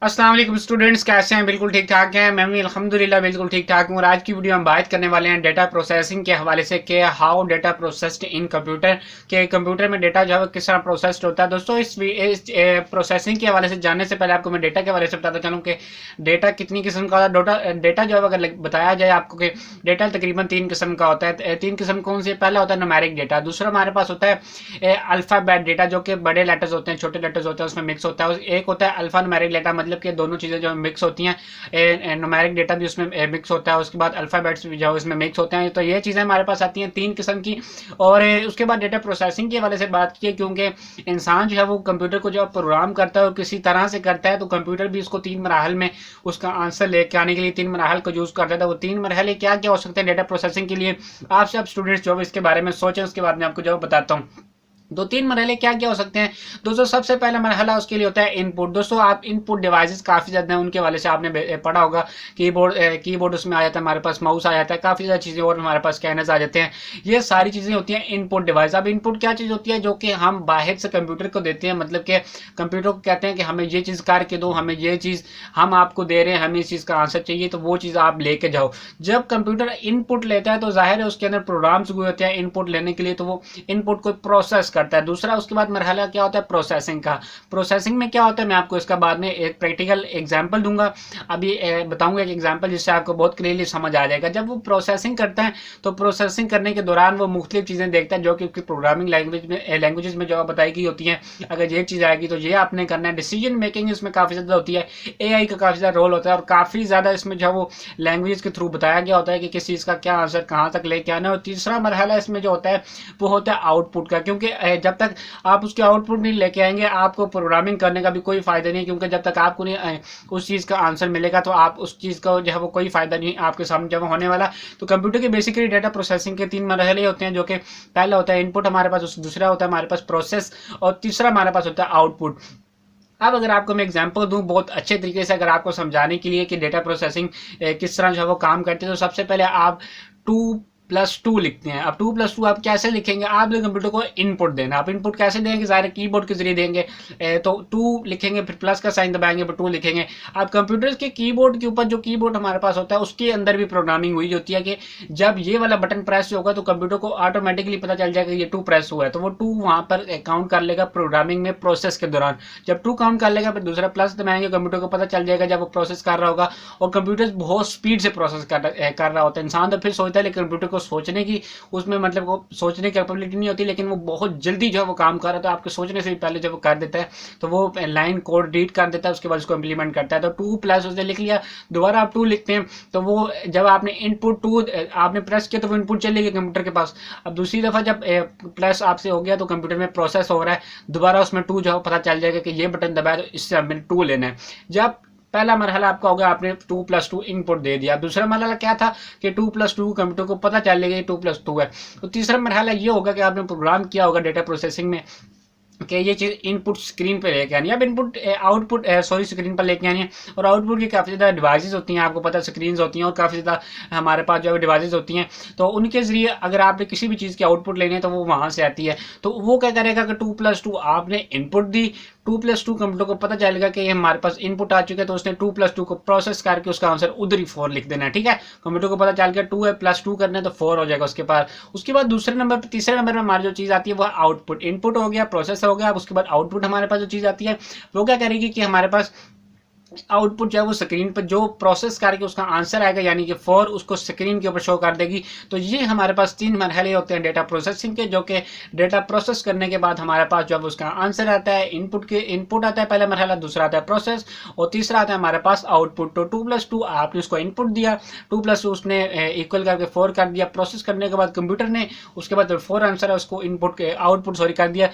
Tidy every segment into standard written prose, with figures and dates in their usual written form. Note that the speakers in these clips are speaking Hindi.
अस्सलाम वालेकुम स्टूडेंट्स, कैसे हैं? बिल्कुल ठीक ठाक हैं। मैं भी अल्हम्दुलिल्लाह बिल्कुल ठीक ठाक हूँ। और आज की वीडियो हम बात करने वाले हैं डेटा प्रोसेसिंग के हवाले से कि how data processed in computer, के कंप्यूटर में डेटा जो है किस तरह प्रोसेस्ड होता है। दोस्तों इस प्रोसेसिंग के हवाले से जानने से पहले आपको मैं डेटा के हवाले से बताता चलूँ कि डेटा कितनी किस्म का होता है। डेटा जो है अगर बताया जाए आपको कि डेटा तकरीबन तीन किस्म का होता है। तीन किस्म कौन से? पहला होता है न्यूमेरिक डेटा, दूसरा हमारे पास होता है अल्फाबेट डेटा जो कि बड़े लेटर्स होते हैं, छोटे लेटर्स होते हैं, उसमें मिक्स होता है। एक होता है अल्फा न्यूमेरिक डेटा, मतलब कि दोनों चीज़ें जो मिक्स होती हैं। न्यूमेरिक डेटा भी उसमें मिक्स होता है, उसके बाद अल्फाबेट्स भी जो इसमें मिक्स होते हैं। तो ये चीज़ें हमारे पास आती हैं तीन किस्म की। और उसके बाद डेटा प्रोसेसिंग के हवाले से बात की, क्योंकि इंसान जो है वो कंप्यूटर को जब प्रोग्राम करता है और किसी तरह से करता है तो कंप्यूटर भी इसको तीन मराहल में उसका आंसर लेके आने के लिए तीन मराहल को यूज़ करता है। तो वो तीन मरहले क्या क्या हो सकते हैं डेटा प्रोसेसिंग के लिए? आपसे अब स्टूडेंट्स जो इसके बारे में सोचें, उसके बाद मैं आपको जो बताता हूँ। दो तीन मरहले क्या क्या हो सकते हैं दोस्तों। सबसे पहला मरहला उसके लिए होता है इनपुट। दोस्तों आप इनपुट डिवाइसेस काफ़ी ज़्यादा हैं, उनके हवाले से आपने पढ़ा होगा। कीबोर्ड उसमें आ जाता है, हमारे पास माउस आ जाता है, काफ़ी ज़्यादा चीज़ें और हमारे पास स्कैनर्स आ जाते हैं। ये सारी चीज़ें होती हैं इनपुट डिवाइस। अब इनपुट क्या चीज़ होती है? जो कि हम बाहर से कंप्यूटर को देते हैं, मतलब कि कंप्यूटर को कहते हैं कि हमें ये चीज़ करके दो, हमें ये चीज़ हम आपको दे रहे हैं, हमें इस चीज़ का आंसर चाहिए, तो वो चीज़ आप लेके जाओ। जब कंप्यूटर इनपुट लेता है तो जाहिर है उसके अंदर प्रोग्राम्स हुए होते हैं इनपुट लेने के लिए, तो वो इनपुट को प्रोसेस करता है। दूसरा उसके बाद मरहला क्या होता है? प्रोसेसिंग का। प्रोसेसिंग में क्या होता है मैं आपको इसका बाद में एक प्रैक्टिकल एग्जांपल दूंगा। अभी बताऊंगा एक एग्जांपल जिससे आपको बहुत क्लियरली समझ आ जाएगा। जब वो प्रोसेसिंग करता है तो प्रोसेसिंग करने के दौरान वो मुख्तलिफ चीज़ें देखता है जो कि उसकी प्रोग्रामिंग लैंग्वेजेस में जो बताई गई होती हैं। अगर ये चीज़ आएगी तो ये आपने करना है। डिसीजन मेकिंग इसमें काफ़ी ज़्यादा होती है, AI का काफ़ी ज़्यादा रोल होता है, और काफ़ी ज़्यादा इसमें जो है वो लैंग्वेज के थ्रू बताया गया होता है कि किस चीज़ का क्या आंसर कहाँ तक लेके आना है। और तीसरा मरहला इसमें जो होता है वो होता है आउटपुट का, क्योंकि जब तक आप उसके आउटपुट नहीं लेके आएंगे आपको प्रोग्रामिंग करने का भी कोई फायदा नहीं, क्योंकि जब तक आपको नहीं उस चीज़ का आंसर मिलेगा तो आप उस चीज़ का जो है वो कोई फायदा नहीं आपके सामने जब होने वाला। तो कंप्यूटर के बेसिकली डेटा प्रोसेसिंग के तीन मरहले होते हैं, जो कि पहला होता है इनपुट हमारे पास, दूसरा होता है हमारे पास प्रोसेस, और तीसरा हमारे पास होता है आउटपुट। अब अगर आपको मैं एग्जांपल दूं बहुत अच्छे तरीके से, अगर आपको समझाने के लिए कि डेटा प्रोसेसिंग किस तरह जो है वो काम करती है, तो सबसे पहले आप 2+2 लिखते हैं। अब 2+2 आप कैसे लिखेंगे? आपने कंप्यूटर को इनपुट देना। आप इनपुट कैसे देंगे? ज़ाहिर कीबोर्ड के जरिए देंगे। तो 2 लिखेंगे, फिर प्लस का साइन दबाएंगे, फिर 2 लिखेंगे। अब कंप्यूटर के कीबोर्ड के ऊपर जो कीबोर्ड हमारे पास होता है उसके अंदर भी प्रोग्रामिंग हुई होती है कि जब ये वाला बटन प्रेस होगा तो कंप्यूटर को ऑटोमेटिकली पता चल जाएगा ये 2 प्रेस हुआ है, तो वो 2 वहाँ पर काउंट कर लेगा प्रोग्रामिंग में प्रोसेस के दौरान। जब 2 काउंट कर लेगा फिर दूसरा प्लस दबाएंगे, कंप्यूटर को पता चल जाएगा जब वो प्रोसेस कर रहा होगा। और कंप्यूटर बहुत स्पीड से प्रोसेस कर रहा होता है। इंसान तो फिर सोचता है, लेकिन कंप्यूटर को सोचने की उसमें मतलब वो सोचने की कैपेबिलिटी नहीं होती, लेकिन वो बहुत जल्दी जो है वो काम कर रहा है, तो आपके सोचने से भी पहले जब वो कर देता है तो वो लाइन कोड रीड कर देता है, उसके बाद उसको इंप्लीमेंट करता है। तो 2+ उसने लिख लिया, दोबारा आप 2 लिखते हैं तो वो जब आपने इनपुट 2 आपने प्रेस किया तो वो इनपुट चलेगी कंप्यूटर के पास। अब दूसरी दफ़ा जब प्लस आपसे हो गया तो कंप्यूटर में प्रोसेस हो रहा है, दोबारा उसमें 2 जो है पता चल जाएगा कि ये बटन दबाया तो इससे हमने 2 लेना है। जब पहला मरहला आपका होगा आपने 2+2 इनपुट दे दिया। दूसरा मरहला क्या था कि 2+2 कंप्यूटर को पता चल लेगा 2+2 है। तो तीसरा मरहला ये होगा कि आपने प्रोग्राम किया होगा डेटा प्रोसेसिंग में कि ये चीज़ इनपुट स्क्रीन पे लेके आनी है। अब इनपुट आउटपुट स्क्रीन पर लेके आनी है। और आउटपुट की काफ़ी ज़्यादा डिवाइसेस होती हैं, आपको पता है स्क्रीन होती हैं, और काफ़ी ज़्यादा हमारे पास जो है डिवाइसेस होती हैं। तो उनके ज़रिए अगर आपने किसी भी चीज़ की आउटपुट लेनी है तो वो वहाँ से आती है। तो वो क्या करेगा कि 2+2 आपने इनपुट दी, 2+2 कंप्यूटर को पता चलेगा कि ये हमारे पास इनपुट आ चुके हैं, तो उसने 2+2 को प्रोसेस करके उसका आंसर उधर ही 4 लिख देना है। ठीक है, कंप्यूटर को पता चल गया 2 है +2 करना है तो 4 हो जाएगा उसके पास। उसके बाद तीसरे नंबर में हमारी जो चीज़ आती है वो आउटपुट। इनपुट हो गया, प्रोसेस हो गया, उसके बाद आउटपुट हमारे पास जो चीज़ आती है वो क्या करेगी कि हमारे पास आउटपुट जो है वो स्क्रीन पर जो प्रोसेस करके उसका आंसर आएगा, यानी कि 4 उसको स्क्रीन के ऊपर शो कर देगी। तो ये हमारे पास 3 मरहले होते हैं डेटा प्रोसेसिंग के, जो कि डेटा प्रोसेस करने के बाद हमारे पास जो है उसका आंसर आता है। इनपुट आता है पहला मरहला, दूसरा आता है प्रोसेस, और तीसरा आता है हमारे पास आउटपुट। तो 2+2 आपने उसको इनपुट दिया, 2+2 उसने इक्वल करके 4 कर दिया। प्रोसेस करने के बाद कंप्यूटर ने उसके बाद 4 आंसर है उसको आउटपुट कर दिया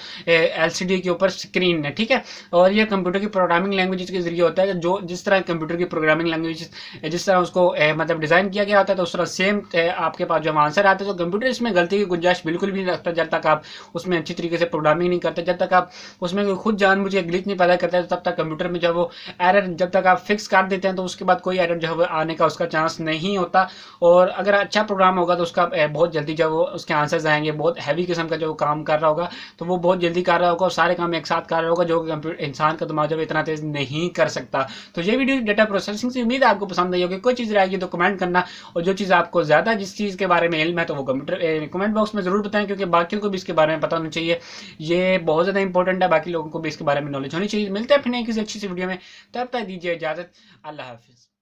LCD के ऊपर स्क्रीन ने। ठीक है, और ये कंप्यूटर की प्रोग्रामिंग लैंग्वेज के जरिए होता है। जो जिस तरह कंप्यूटर की प्रोग्रामिंग लैंग्वेज जिस तरह उसको मतलब डिज़ाइन किया गया होता है, तो उस तरह सेम आपके पास जब आंसर आता है, तो कंप्यूटर इसमें गलती की गुंजाइश बिल्कुल भी नहीं रखता जब तक आप उसमें अच्छी तरीके से प्रोग्रामिंग नहीं करते। जब तक आप उसमें कोई खुद जानबूझ के ग्लिच नहीं पैदा करता है, तब तक कंप्यूटर में जब वो एरर जब तक आप फिक्स कर देते हैं तो उसके बाद कोई एरर जो है आने का उसका चांस नहीं होता। और अगर अच्छा प्रोग्राम होगा तो उसका बहुत जल्दी जब वो उसके आंसर्स आएंगे, बहुत हैवी किस्म का जो काम कर रहा होगा तो वो बहुत जल्दी कर रहा होगा और सारे काम एक साथ कर रहा होगा, जो कि इंसान का दिमाग जब इतना तेज नहीं कर सकता। तो ये वीडियो डेटा प्रोसेसिंग से उम्मीद है आपको पसंद आई होगी। कोई चीज़ रहेगी तो कमेंट करना, और जो चीज़ आपको ज़्यादा जिस चीज़ के बारे में इल्म है तो वो कमेंट बॉक्स में ज़रूर बताएं, क्योंकि बाकियों को भी इसके बारे में पता होना चाहिए। ये बहुत ज़्यादा इंपॉर्टेंट है, बाकी लोगों को भी इसके बारे में नॉलेज होनी चाहिए। मिलते हैं फिर नई किसी अच्छी सी वीडियो में, तब तक दीजिए इजाज़त। अल्लाह हाफिज़।